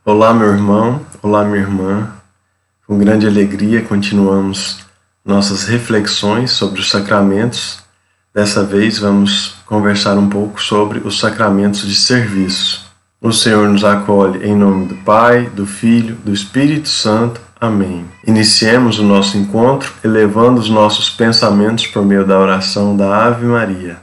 Olá, meu irmão, olá, minha irmã. Com grande alegria continuamos nossas reflexões sobre os sacramentos. Dessa vez vamos conversar um pouco sobre os sacramentos de serviço. O Senhor nos acolhe em nome do Pai, do Filho, do Espírito Santo. Amém. Iniciemos o nosso encontro elevando os nossos pensamentos por meio da oração da Ave Maria.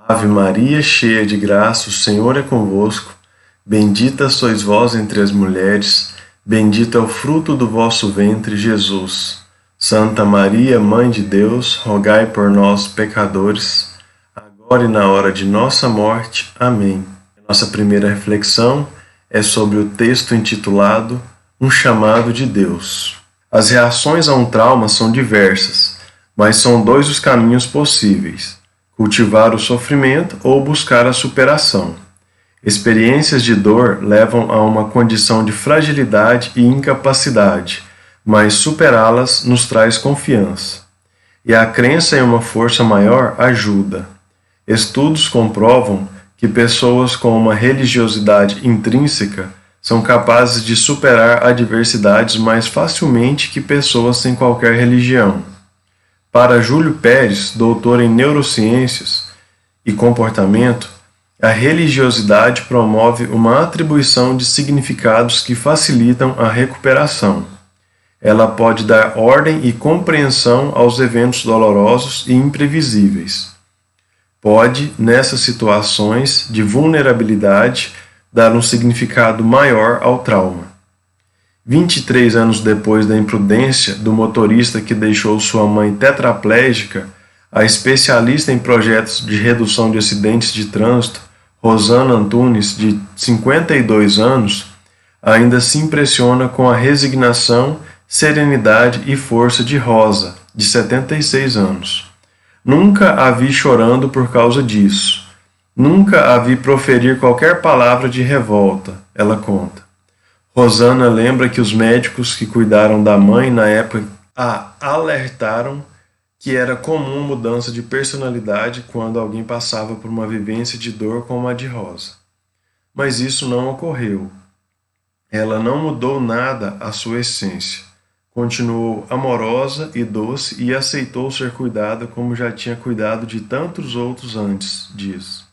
Ave Maria, cheia de graça, o Senhor é convosco. Bendita sois vós entre as mulheres, bendito é o fruto do vosso ventre, Jesus. Santa Maria, Mãe de Deus, rogai por nós, pecadores, agora e na hora de nossa morte. Amém. Nossa primeira reflexão é sobre o texto intitulado Um Chamado de Deus. As reações a um trauma são diversas, mas são dois os caminhos possíveis: cultivar o sofrimento ou buscar a superação. Experiências de dor levam a uma condição de fragilidade e incapacidade, mas superá-las nos traz confiança. E a crença em uma força maior ajuda. Estudos comprovam que pessoas com uma religiosidade intrínseca são capazes de superar adversidades mais facilmente que pessoas sem qualquer religião. Para Júlio Pérez, doutor em neurociências e comportamento, a religiosidade promove uma atribuição de significados que facilitam a recuperação. Ela pode dar ordem e compreensão aos eventos dolorosos e imprevisíveis. Pode, nessas situações de vulnerabilidade, dar um significado maior ao trauma. 23 anos depois da imprudência do motorista que deixou sua mãe tetraplégica, a especialista em projetos de redução de acidentes de trânsito, Rosana Antunes, de 52 anos, ainda se impressiona com a resignação, serenidade e força de Rosa, de 76 anos. Nunca a vi chorando por causa disso. Nunca a vi proferir qualquer palavra de revolta, ela conta. Rosana lembra que os médicos que cuidaram da mãe na época a alertaram que era comum mudança de personalidade quando alguém passava por uma vivência de dor como a de Rosa. Mas isso não ocorreu. Ela não mudou nada à sua essência. Continuou amorosa e doce e aceitou ser cuidada como já tinha cuidado de tantos outros antes, diz.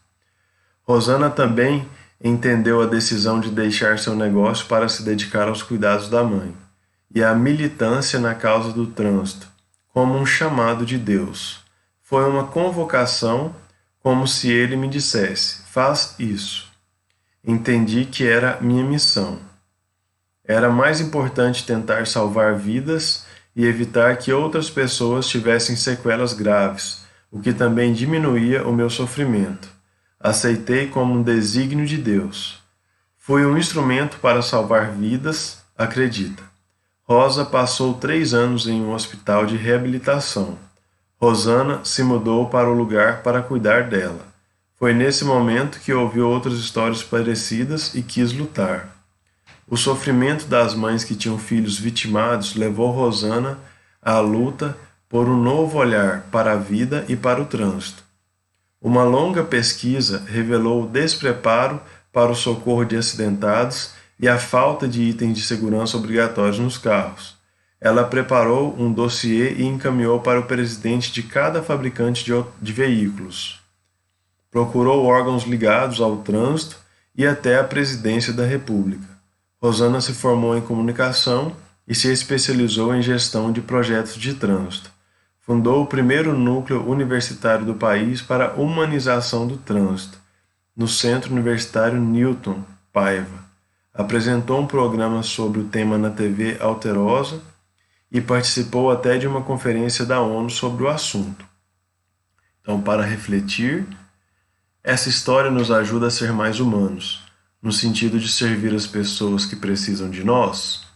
Rosana também entendeu a decisão de deixar seu negócio para se dedicar aos cuidados da mãe e à militância na causa do trânsito, como um chamado de Deus. Foi uma convocação, como se ele me dissesse: faz isso. Entendi que era minha missão. Era mais importante tentar salvar vidas e evitar que outras pessoas tivessem sequelas graves, o que também diminuía o meu sofrimento. Aceitei como um desígnio de Deus. Fui um instrumento para salvar vidas, acredita. Rosa passou 3 anos em um hospital de reabilitação. Rosana se mudou para o lugar para cuidar dela. Foi nesse momento que ouviu outras histórias parecidas e quis lutar. O sofrimento das mães que tinham filhos vitimados levou Rosana à luta por um novo olhar para a vida e para o trânsito. Uma longa pesquisa revelou o despreparo para o socorro de acidentados e a falta de itens de segurança obrigatórios nos carros. Ela preparou um dossiê e encaminhou para o presidente de cada fabricante de veículos. Procurou órgãos ligados ao trânsito e até a presidência da República. Rosana se formou em comunicação e se especializou em gestão de projetos de trânsito. Fundou o primeiro núcleo universitário do país para a humanização do trânsito, no Centro Universitário Newton Paiva. Apresentou um programa sobre o tema na TV Alterosa e participou até de uma conferência da ONU sobre o assunto. Então, para refletir, essa história nos ajuda a ser mais humanos, no sentido de servir as pessoas que precisam de nós.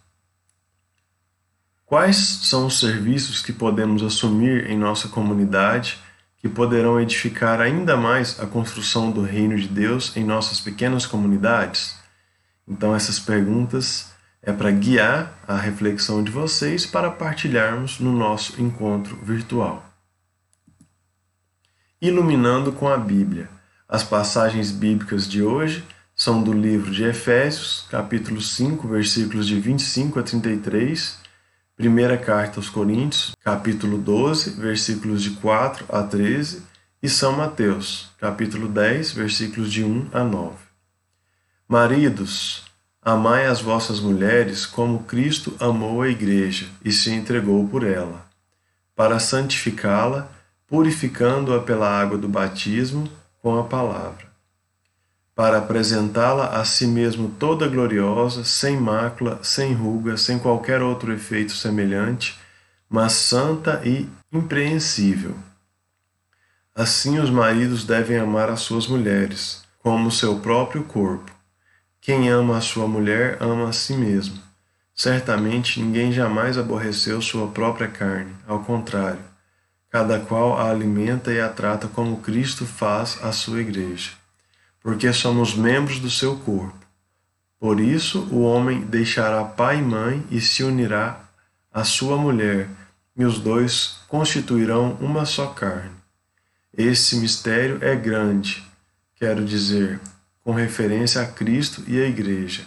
Quais são os serviços que podemos assumir em nossa comunidade que poderão edificar ainda mais a construção do reino de Deus em nossas pequenas comunidades? Então, essas perguntas é para guiar a reflexão de vocês para partilharmos no nosso encontro virtual. Iluminando com a Bíblia. As passagens bíblicas de hoje são do livro de Efésios, capítulo 5, versículos de 25 a 33, primeira carta aos Coríntios, capítulo 12, versículos de 4 a 13, e São Mateus, capítulo 10, versículos de 1 a 9. Maridos, amai as vossas mulheres como Cristo amou a igreja e se entregou por ela, para santificá-la, purificando-a pela água do batismo com a palavra, para apresentá-la a si mesmo toda gloriosa, sem mácula, sem ruga, sem qualquer outro efeito semelhante, mas santa e impreensível. Assim os maridos devem amar as suas mulheres, como o seu próprio corpo. Quem ama a sua mulher ama a si mesmo. Certamente ninguém jamais aborreceu sua própria carne, ao contrário, cada qual a alimenta e a trata como Cristo faz a sua igreja, porque somos membros do seu corpo. Por isso o homem deixará pai e mãe e se unirá à sua mulher, e os dois constituirão uma só carne. Esse mistério é grande, quero dizer, com referência a Cristo e a Igreja.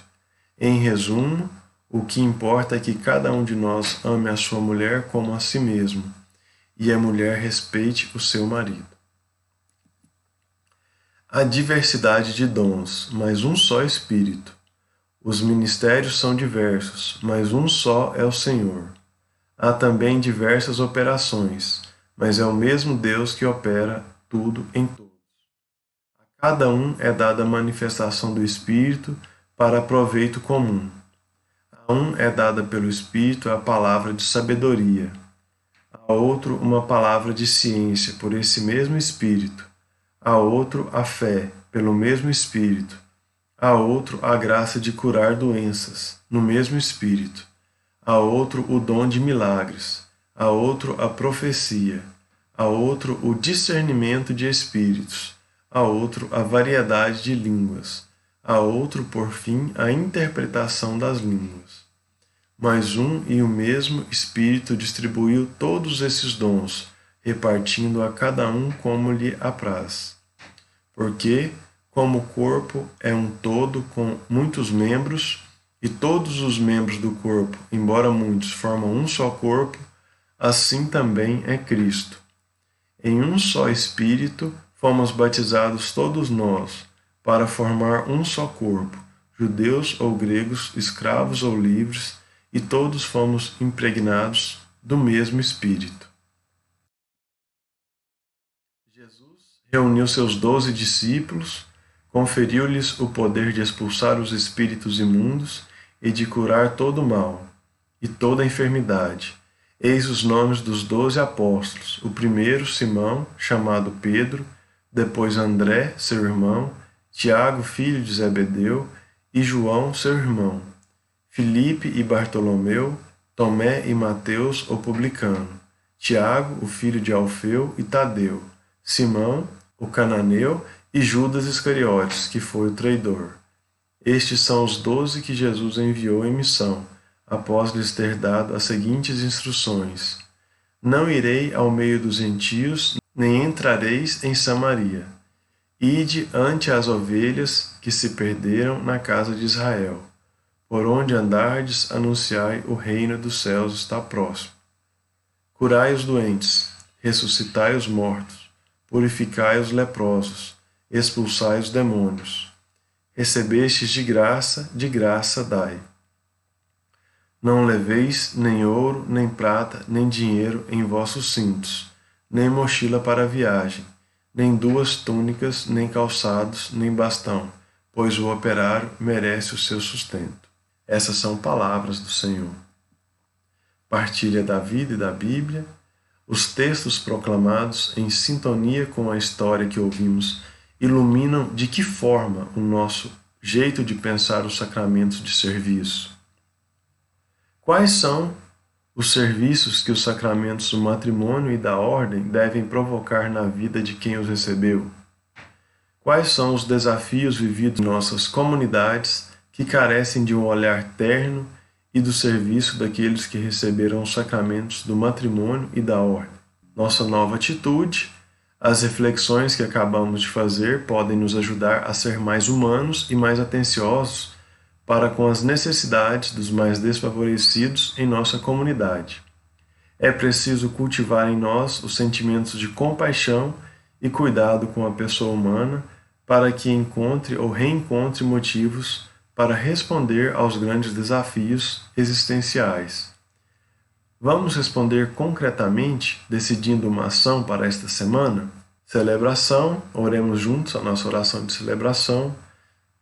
Em resumo, o que importa é que cada um de nós ame a sua mulher como a si mesmo, e a mulher respeite o seu marido. Há diversidade de dons, mas um só Espírito. Os ministérios são diversos, mas um só é o Senhor. Há também diversas operações, mas é o mesmo Deus que opera tudo em todos. A cada um é dada a manifestação do Espírito para proveito comum. A um é dada pelo Espírito a palavra de sabedoria, a outro uma palavra de ciência por esse mesmo Espírito, a outro a fé pelo mesmo Espírito, a outro a graça de curar doenças no mesmo Espírito, a outro o dom de milagres, a outro a profecia, a outro o discernimento de espíritos, a outro a variedade de línguas, a outro, por fim, a interpretação das línguas. Mas um e o mesmo Espírito distribuiu todos esses dons, repartindo a cada um como lhe apraz. Porque, como o corpo é um todo com muitos membros, e todos os membros do corpo, embora muitos, formam um só corpo, assim também é Cristo. Em um só Espírito fomos batizados todos nós, para formar um só corpo, judeus ou gregos, escravos ou livres, e todos fomos impregnados do mesmo Espírito. Jesus reuniu seus 12 discípulos, conferiu-lhes o poder de expulsar os espíritos imundos e de curar todo o mal e toda a enfermidade. Eis os nomes dos 12 apóstolos: o primeiro, Simão, chamado Pedro, depois André, seu irmão, Tiago, filho de Zebedeu, e João, seu irmão, Filipe e Bartolomeu, Tomé e Mateus, o publicano, Tiago, o filho de Alfeu, e Tadeu, Simão, o cananeu, e Judas Iscariotes, que foi o traidor. Estes são os 12 que Jesus enviou em missão, após lhes ter dado as seguintes instruções: não irei ao meio dos gentios, nem entrareis em Samaria. Ide ante as ovelhas que se perderam na casa de Israel. Por onde andardes, anunciai o reino dos céus está próximo. Curai os doentes, ressuscitai os mortos, purificai os leprosos, expulsai os demônios. Recebestes de graça dai. Não leveis nem ouro, nem prata, nem dinheiro em vossos cintos, nem mochila para a viagem, nem 2 túnicas, nem calçados, nem bastão, pois o operário merece o seu sustento. Essas são palavras do Senhor. Partilha da vida e da Bíblia, os textos proclamados em sintonia com a história que ouvimos iluminam de que forma o nosso jeito de pensar os sacramentos de serviço. Quais são os serviços que os sacramentos do matrimônio e da ordem devem provocar na vida de quem os recebeu? Quais são os desafios vividos em nossas comunidades que carecem de um olhar terno e do serviço daqueles que receberam os sacramentos do matrimônio e da ordem? Nossa nova atitude, As reflexões que acabamos de fazer podem nos ajudar a ser mais humanos e mais atenciosos para com as necessidades dos mais desfavorecidos em nossa comunidade. É preciso cultivar em nós os sentimentos de compaixão e cuidado com a pessoa humana para que encontre ou reencontre motivos para responder aos grandes desafios existenciais. Vamos responder concretamente, decidindo uma ação para esta semana? Celebração, oremos juntos a nossa oração de celebração.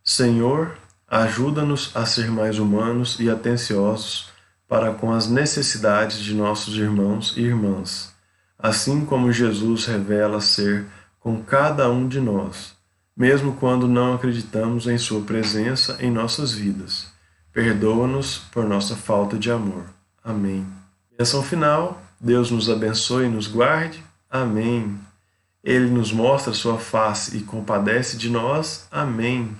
Senhor, ajuda-nos a ser mais humanos e atenciosos para com as necessidades de nossos irmãos e irmãs, assim como Jesus revela ser com cada um de nós, mesmo quando não acreditamos em sua presença em nossas vidas. Perdoa-nos por nossa falta de amor. Amém. Bênção final, Deus nos abençoe e nos guarde. Amém. Ele nos mostra sua face e compadece de nós. Amém.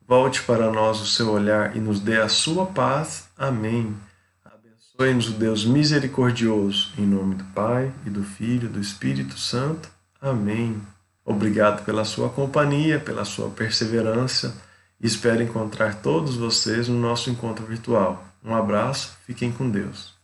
Volte para nós o seu olhar e nos dê a sua paz. Amém. Abençoe-nos o Deus misericordioso, em nome do Pai, e do Filho, e do Espírito Santo. Amém. Obrigado pela sua companhia, pela sua perseverança. Espero encontrar todos vocês no nosso encontro virtual. Um abraço, fiquem com Deus.